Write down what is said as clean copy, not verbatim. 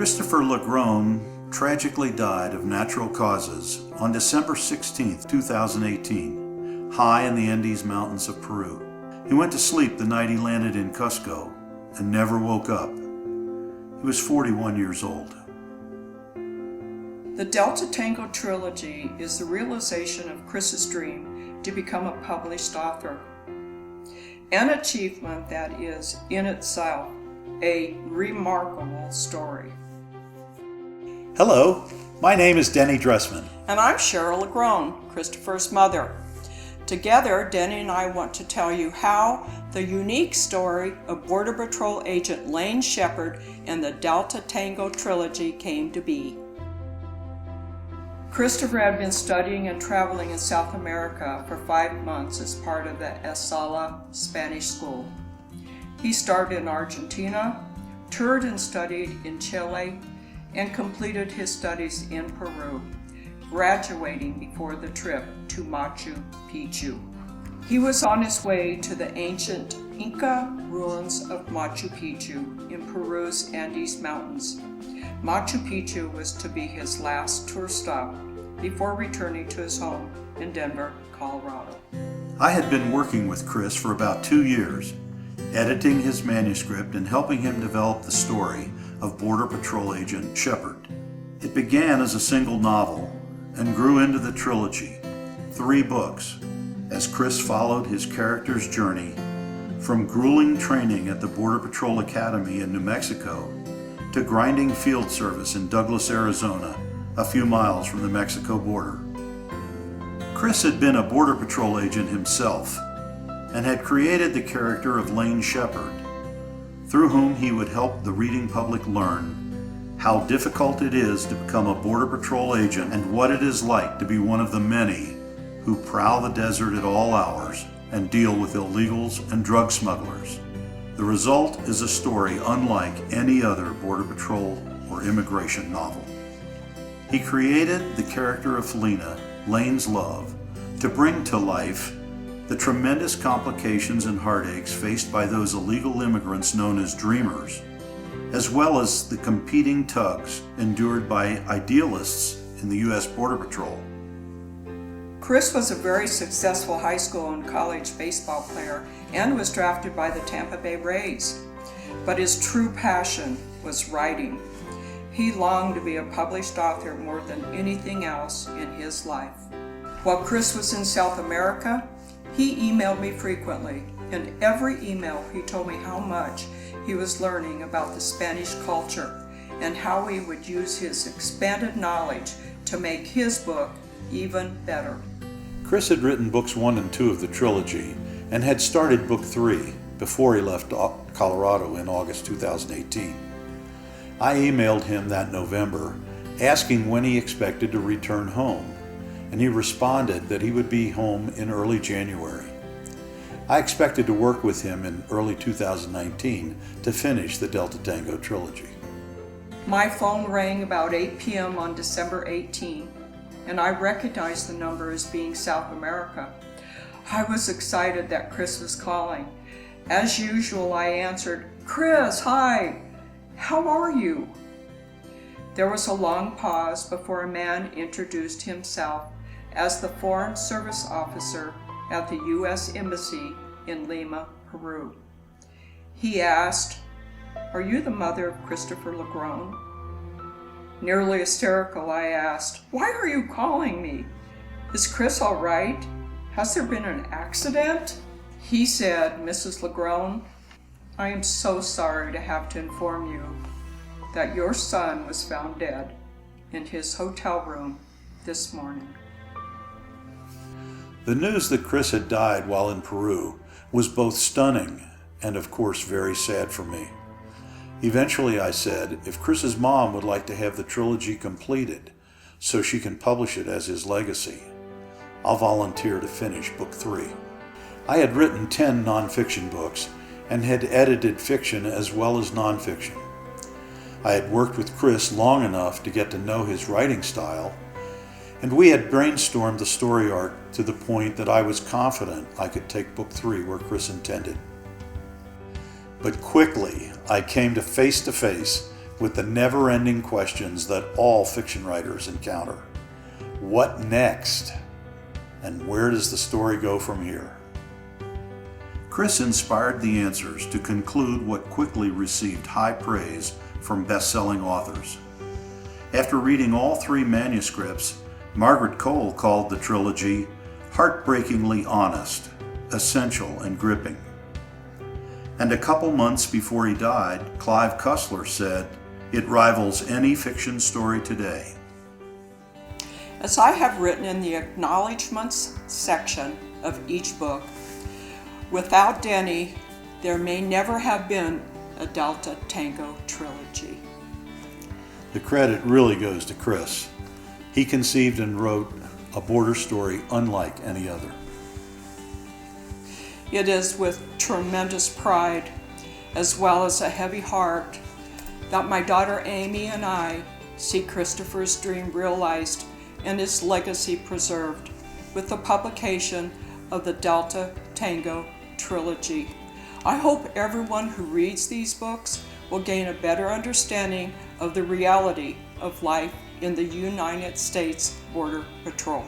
Christopher Legrone tragically died of natural causes on December 16, 2018, high in the Andes Mountains of Peru. He went to sleep the night he landed in Cusco and never woke up. He was 41 years old. The Delta Tango Trilogy is the realization of Chris's dream to become a published author. An achievement that is, in itself, a remarkable story. Hello, my name is Denny Dressman. And I'm Cheryl Legrone, Christopher's mother. Together, Denny and I want to tell you how the unique story of Border Patrol agent Lane Shepard and the Delta Tango Trilogy came to be. Christopher had been studying and traveling in South America for 5 months as part of the ESALA Spanish School. He started in Argentina, toured and studied in Chile, and completed his studies in Peru, graduating before the trip to Machu Picchu. He was on his way to the ancient Inca ruins of Machu Picchu in Peru's Andes Mountains. Machu Picchu was to be his last tour stop before returning to his home in Denver, Colorado. I had been working with Chris for about 2 years, editing his manuscript and helping him develop the story of Border Patrol agent Shepard. It began as a single novel and grew into the trilogy, 3 books, as Chris followed his character's journey from grueling training at the Border Patrol Academy in New Mexico to grinding field service in Douglas, Arizona, a few miles from the Mexico border. Chris had been a Border Patrol agent himself and had created the character of Lane Shepard, through whom he would help the reading public learn how difficult it is to become a Border Patrol agent and what it is like to be one of the many who prowl the desert at all hours and deal with illegals and drug smugglers. The result is a story unlike any other Border Patrol or immigration novel. He created the character of Felina, Lane's love, to bring to life the tremendous complications and heartaches faced by those illegal immigrants known as dreamers, as well as the competing tugs endured by idealists in the U.S. Border Patrol. Chris was a very successful high school and college baseball player and was drafted by the Tampa Bay Rays. But his true passion was writing. He longed to be a published author more than anything else in his life. While Chris was in South America, he emailed me frequently. In every email, he told me how much he was learning about the Spanish culture and how he would use his expanded knowledge to make his book even better. Chris had written books 1 and 2 of the trilogy and had started book 3 before he left Colorado in August 2018. I emailed him that November asking when he expected to return home, and he responded that he would be home in early January. I expected to work with him in early 2019 to finish the Delta Tango trilogy. My phone rang about 8 p.m. on December 18, and I recognized the number as being South America. I was excited that Chris was calling. As usual, I answered, "Chris, hi, how are you?" There was a long pause before a man introduced himself as the Foreign Service Officer at the U.S. Embassy in Lima, Peru. He asked, "Are you the mother of Christopher Legrone?" Nearly hysterical, I asked, "Why are you calling me? Is Chris all right? Has there been an accident?" He said, "Mrs. Legrone, I am so sorry to have to inform you that your son was found dead in his hotel room this morning." The news that Chris had died while in Peru was both stunning and, of course, very sad for me. Eventually, I said, if Chris's mom would like to have the trilogy completed so she can publish it as his legacy, I'll volunteer to finish book 3. I had written 10 nonfiction books and had edited fiction as well as nonfiction. I had worked with Chris long enough to get to know his writing style, and we had brainstormed the story arc to the point that I was confident I could take book 3 where Chris intended. But quickly, I came to face with the never-ending questions that all fiction writers encounter. What next? And where does the story go from here? Chris inspired the answers to conclude what quickly received high praise from best-selling authors. After reading all 3 manuscripts, Margaret Cole called the trilogy heartbreakingly honest, essential, and gripping. And a couple months before he died, Clive Cussler said, "It rivals any fiction story today." As I have written in the acknowledgments section of each book, without Denny, there may never have been a Delta Tango trilogy. The credit really goes to Chris. He conceived and wrote a border story unlike any other. It is with tremendous pride, as well as a heavy heart, that my daughter Amy and I see Christopher's dream realized and his legacy preserved with the publication of the Delta Tango trilogy. I hope everyone who reads these books will gain a better understanding of the reality of life in the United States Border Patrol.